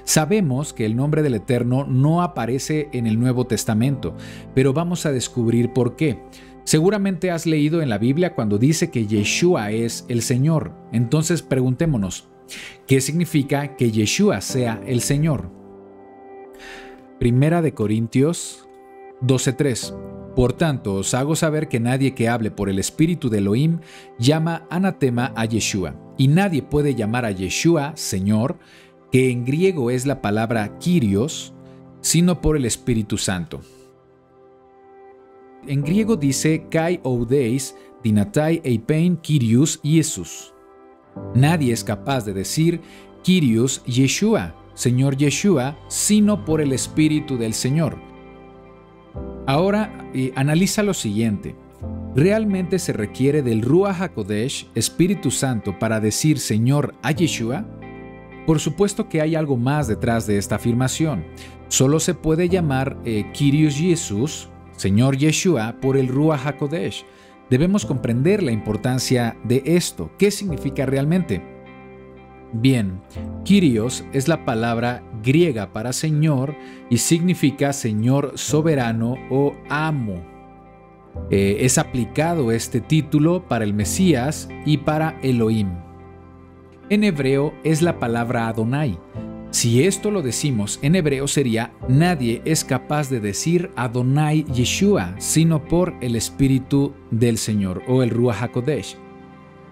Sabemos que el nombre del Eterno no aparece en el Nuevo Testamento, pero vamos a descubrir por qué. Seguramente has leído en la Biblia cuando dice que Yeshua es el Señor. Entonces preguntémonos, ¿qué significa que Yeshua sea el Señor? Primera de Corintios 12:3. Por tanto, os hago saber que nadie que hable por el Espíritu de Elohim llama anatema a Yeshua, y nadie puede llamar a Yeshua Señor, que en griego es la palabra Kyrios, sino por el Espíritu Santo. En griego dice Kai oudeis dinatai eipein Kyrios Iesus. Nadie es capaz de decir Kyrios Yeshua, Señor Yeshua, sino por el Espíritu del Señor. Ahora analiza lo siguiente. ¿Realmente se requiere del Ruach HaKodesh, Espíritu Santo, para decir Señor a Yeshua? Por supuesto que hay algo más detrás de esta afirmación. Solo se puede llamar Kyrios Jesús, Señor Yeshua, por el Ruach HaKodesh. Debemos comprender la importancia de esto. ¿Qué significa realmente? Bien, Kyrios es la palabra griega para Señor y significa Señor soberano o amo. Es aplicado este título para el Mesías y para Elohim. En hebreo es la palabra Adonai. Si esto lo decimos en hebreo sería nadie es capaz de decir Adonai Yeshua, sino por el Espíritu del Señor o el Ruach HaKodesh.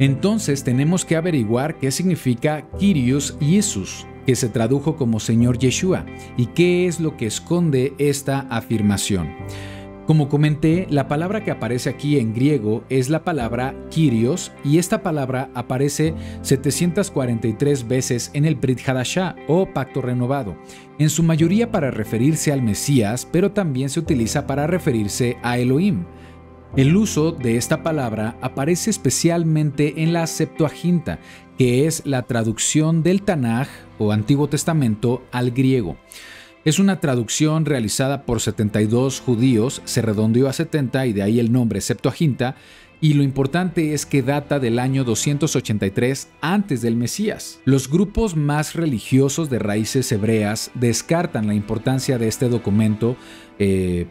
Entonces tenemos que averiguar qué significa Kyrios Jesús, que se tradujo como Señor Yeshua, y qué es lo que esconde esta afirmación. Como comenté, la palabra que aparece aquí en griego es la palabra Kyrios, y esta palabra aparece 743 veces en el Brit Hadashah o Pacto Renovado, en su mayoría para referirse al Mesías, pero también se utiliza para referirse a Elohim. El uso de esta palabra aparece especialmente en la Septuaginta, que es la traducción del Tanaj o Antiguo Testamento al griego. Es una traducción realizada por 72 judíos, se redondeó a 70 y de ahí el nombre Septuaginta, y lo importante es que data del año 283 antes del Mesías. Los grupos más religiosos de raíces hebreas descartan la importancia de este documento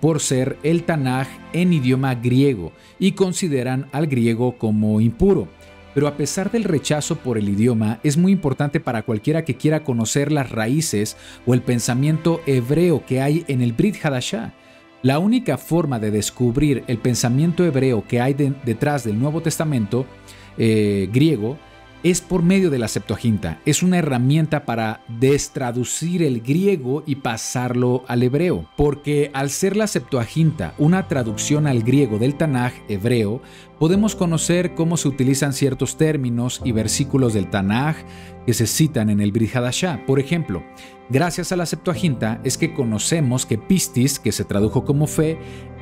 por ser el Tanaj en idioma griego y consideran al griego como impuro. Pero a pesar del rechazo por el idioma, es muy importante para cualquiera que quiera conocer las raíces o el pensamiento hebreo que hay en el Brit Hadashah. La única forma de descubrir el pensamiento hebreo que hay detrás del Nuevo Testamento griego es por medio de la Septuaginta. Es una herramienta para destraducir el griego y pasarlo al hebreo. Porque al ser la Septuaginta una traducción al griego del Tanaj hebreo, podemos conocer cómo se utilizan ciertos términos y versículos del Tanaj que se citan en el Brit Hadashah. Por ejemplo, gracias a la Septuaginta es que conocemos que pistis, que se tradujo como fe,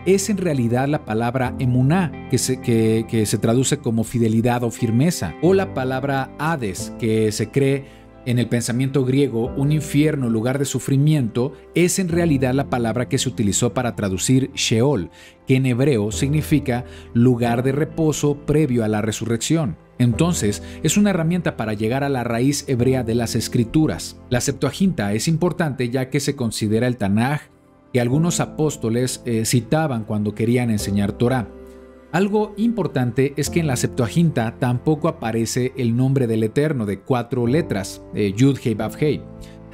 es en realidad la palabra emuná, que se traduce como fidelidad o firmeza, o la palabra Hades, que se cree en el pensamiento griego un infierno, lugar de sufrimiento, es en realidad la palabra que se utilizó para traducir Sheol, que en hebreo significa lugar de reposo previo a la resurrección. Entonces, es una herramienta para llegar a la raíz hebrea de las escrituras. La Septuaginta es importante ya que se considera el Tanaj que algunos apóstoles citaban cuando querían enseñar Torá. Algo importante es que en la Septuaginta tampoco aparece el nombre del Eterno de 4 letras, Yud Hei Vav Hei.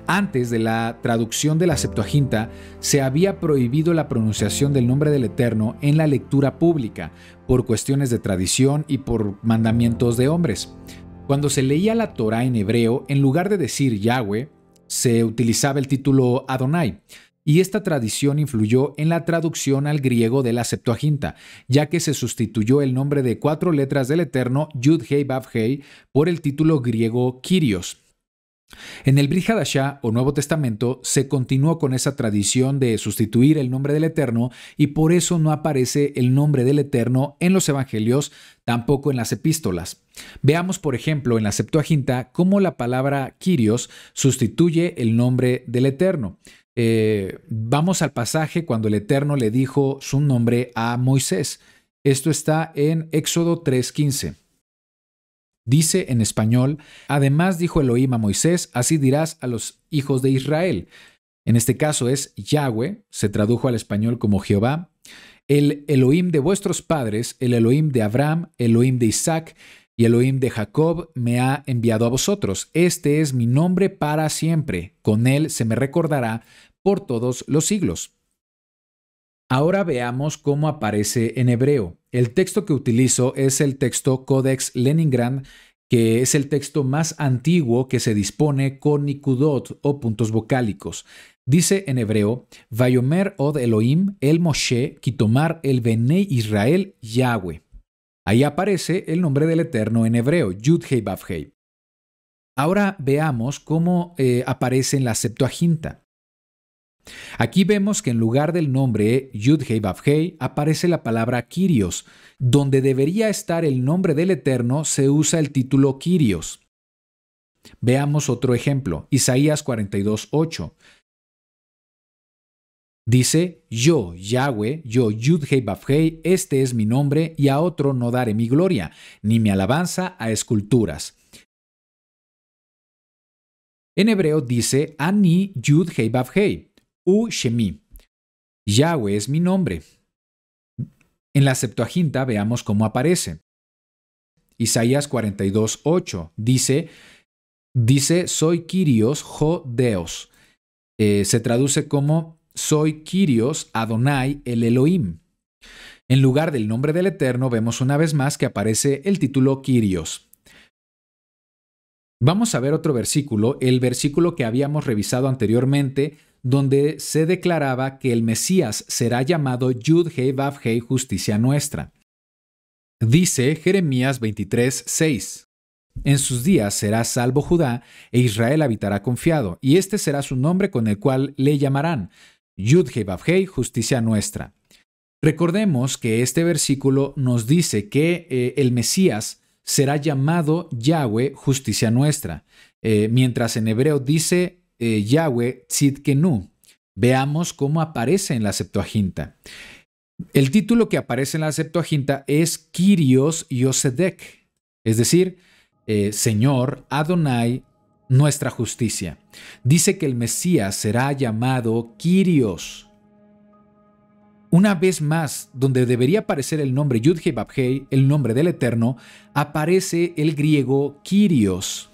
Antes de la traducción de la Septuaginta, se había prohibido la pronunciación del nombre del Eterno en la lectura pública, por cuestiones de tradición y por mandamientos de hombres. Cuando se leía la Torá en hebreo, en lugar de decir Yahweh, se utilizaba el título Adonai. Y esta tradición influyó en la traducción al griego de la Septuaginta, ya que se sustituyó el nombre de 4 letras del Eterno, Yud Hei Vav Hei, por el título griego Kyrios. En el Brit Hadashah o Nuevo Testamento se continuó con esa tradición de sustituir el nombre del Eterno y por eso no aparece el nombre del Eterno en los Evangelios, tampoco en las epístolas. Veamos, por ejemplo, en la Septuaginta cómo la palabra Kyrios sustituye el nombre del Eterno. Vamos al pasaje cuando el Eterno le dijo su nombre a Moisés. Esto está en Éxodo 3:15. Dice en español: además dijo Elohim a Moisés, así dirás a los hijos de Israel. En este caso es Yahweh, se tradujo al español como Jehová, el Elohim de vuestros padres, el Elohim de Abraham, Elohim de Isaac y Elohim de Jacob me ha enviado a vosotros. Este es mi nombre para siempre. Con él se me recordará por todos los siglos. Ahora veamos cómo aparece en hebreo. El texto que utilizo es el texto Codex Leningrad, que es el texto más antiguo que se dispone con nikudot o puntos vocálicos. Dice en hebreo: Vayomer od Elohim el Moshe kitomar el Benei Israel Yahweh. Ahí aparece el nombre del Eterno en hebreo, Yud-Hei Vav-Hei. Ahora veamos cómo aparece en la Septuaginta. Aquí vemos que en lugar del nombre Yud-Hei Vav-Hei aparece la palabra Kyrios. Donde debería estar el nombre del Eterno se usa el título Kyrios. Veamos otro ejemplo, Isaías 42:8. Dice: yo, Yahweh, yo Yud-Hei Vav-Hei, este es mi nombre, y a otro no daré mi gloria, ni mi alabanza a esculturas. En hebreo dice: Ani Yud-Hei Vav-Hei, U Shemi. Yahweh es mi nombre. En la Septuaginta veamos cómo aparece. Isaías 42:8 dice: soy Kyrios ho Deos. Se traduce como: soy Kyrios Adonai el Elohim. En lugar del nombre del Eterno vemos una vez más que aparece el título Kyrios. Vamos a ver otro versículo, el versículo que habíamos revisado anteriormente, donde se declaraba que el Mesías será llamado Yud-Hei Vav-Hei, justicia nuestra. Dice Jeremías 23:6. En sus días será salvo Judá, e Israel habitará confiado, y este será su nombre con el cual le llamarán Yud-Hei Vav-Hei, justicia nuestra. Recordemos que este versículo nos dice que el Mesías será llamado Yahweh, justicia nuestra, mientras en hebreo dice Yahweh Tzidkenu. Veamos cómo aparece en la Septuaginta. El título que aparece en la Septuaginta es Kyrios Yosedek, es decir, Señor Adonai, nuestra justicia. Dice que el Mesías será llamado Kyrios. Una vez más, donde debería aparecer el nombre Yud-Hei Vav-Hei, el nombre del Eterno, aparece el griego Kyrios.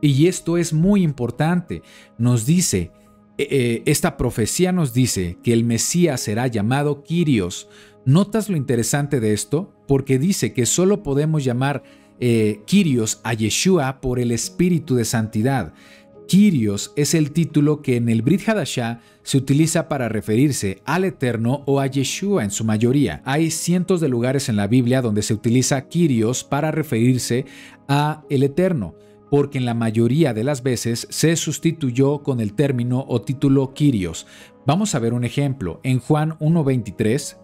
Y esto es muy importante. Nos dice, esta profecía nos dice que el Mesías será llamado Kyrios. ¿Notas lo interesante de esto? Porque dice que solo podemos llamar Kyrios a Yeshua por el Espíritu de Santidad. Kyrios es el título que en el Brit Hadashah se utiliza para referirse al Eterno o a Yeshua en su mayoría. Hay cientos de lugares en la Biblia donde se utiliza Kyrios para referirse a el Eterno, porque en la mayoría de las veces se sustituyó con el término o título Kyrios. Vamos a ver un ejemplo. En Juan 1:23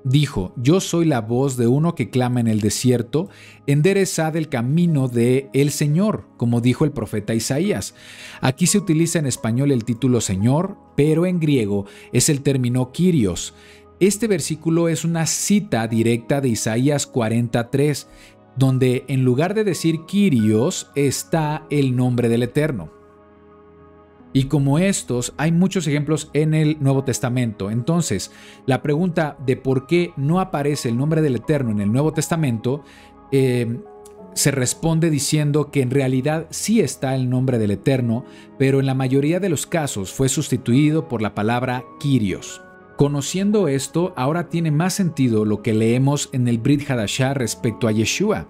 dijo: yo soy la voz de uno que clama en el desierto, enderezad el camino de el Señor, como dijo el profeta Isaías. Aquí se utiliza en español el título Señor, pero en griego es el término Kyrios. Este versículo es una cita directa de Isaías 43, donde en lugar de decir Kyrios está el nombre del Eterno. Y como estos, hay muchos ejemplos en el Nuevo Testamento. Entonces, la pregunta de por qué no aparece el nombre del Eterno en el Nuevo Testamento se responde diciendo que en realidad sí está el nombre del Eterno, pero en la mayoría de los casos fue sustituido por la palabra Kyrios. Conociendo esto, ahora tiene más sentido lo que leemos en el Brit Hadashah respecto a Yeshua.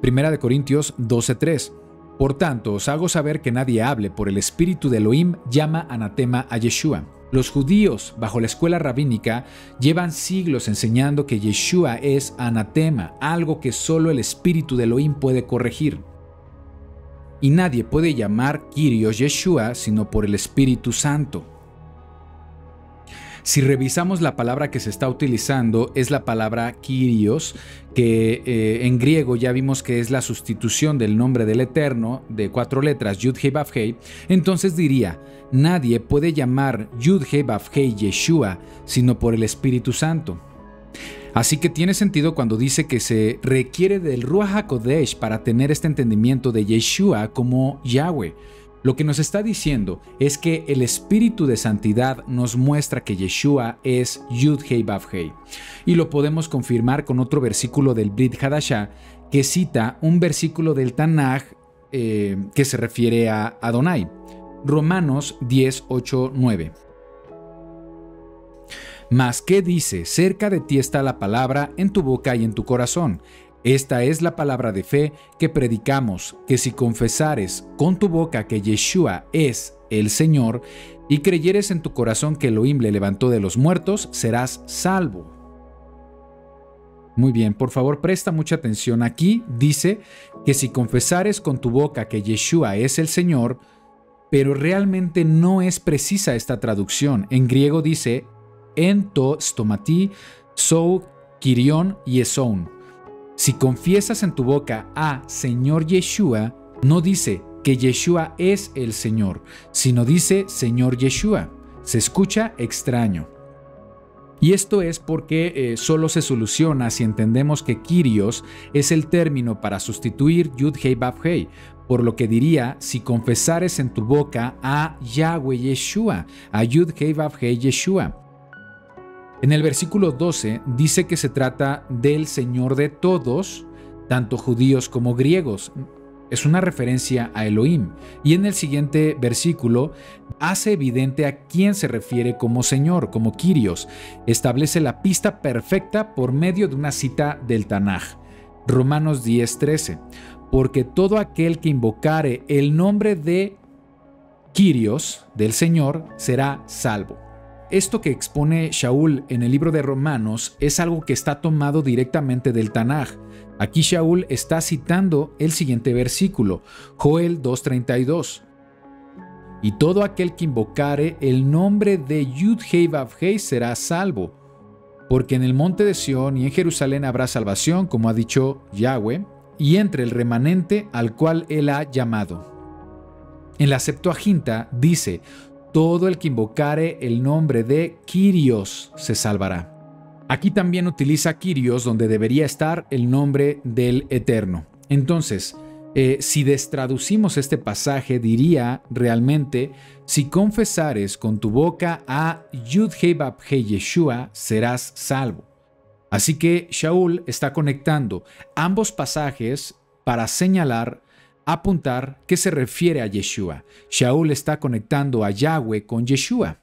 1 Corintios 12:3. Por tanto, os hago saber que nadie hable por el Espíritu de Elohim llama anatema a Yeshua. Los judíos, bajo la escuela rabínica, llevan siglos enseñando que Yeshua es anatema, algo que solo el Espíritu de Elohim puede corregir. Y nadie puede llamar Kyrios Yeshua sino por el Espíritu Santo. Si revisamos la palabra que se está utilizando, es la palabra Kyrios, que en griego ya vimos que es la sustitución del nombre del Eterno de 4 letras, Yud-Hei Vav-Hei. Entonces diría, nadie puede llamar Yud-Hei Vav-Hei Yeshua sino por el Espíritu Santo. Así que tiene sentido cuando dice que se requiere del Ruach HaKodesh para tener este entendimiento de Yeshua como Yahweh. Lo que nos está diciendo es que el Espíritu de Santidad nos muestra que Yeshua es Yud-Hei Vav-Hei. Y lo podemos confirmar con otro versículo del Brit Hadashah que cita un versículo del Tanaj que se refiere a Adonai. Romanos 10, 8, 9. Mas, ¿qué dice? Cerca de ti está la palabra en tu boca y en tu corazón. Esta es la palabra de fe que predicamos, que si confesares con tu boca que Yeshua es el Señor y creyeres en tu corazón que Elohim le levantó de los muertos, serás salvo. Muy bien, por favor presta mucha atención. Aquí dice que si confesares con tu boca que Yeshua es el Señor, pero realmente no es precisa esta traducción. En griego dice en to stomati sou kirion yeson. Si confiesas en tu boca a Señor Yeshua, no dice que Yeshua es el Señor, sino dice Señor Yeshua. Se escucha extraño. Y esto es porque solo se soluciona si entendemos que Kyrios es el término para sustituir Yud-Hei Vav-Hei, por lo que diría si confesares en tu boca a Yahweh Yeshua, a Yud-Hei Vav-Hei Yeshua. En el versículo 12 dice que se trata del Señor de todos, tanto judíos como griegos. Es una referencia a Elohim. Y en el siguiente versículo hace evidente a quién se refiere como Señor, como Kyrios. Establece la pista perfecta por medio de una cita del Tanaj. Romanos 10:13. Porque todo aquel que invocare el nombre de Kyrios, del Señor, será salvo. Esto que expone Shaul en el libro de Romanos es algo que está tomado directamente del Tanaj. Aquí Shaul está citando el siguiente versículo, Joel 2:32. Y todo aquel que invocare el nombre de Yud-Hei Vav-Hei será salvo, porque en el monte de Sión y en Jerusalén habrá salvación, como ha dicho Yahweh, y entre el remanente al cual él ha llamado. En la Septuaginta dice, todo el que invocare el nombre de Kyrios se salvará. Aquí también utiliza Kyrios donde debería estar el nombre del Eterno. Entonces, si destraducimos este pasaje, diría realmente, si confesares con tu boca a Yud-Hei Vav-Hei Yeshua, serás salvo. Así que Shaul está conectando ambos pasajes para señalar, apuntar que se refiere a Yeshua. Shaul está conectando a Yahweh con Yeshua.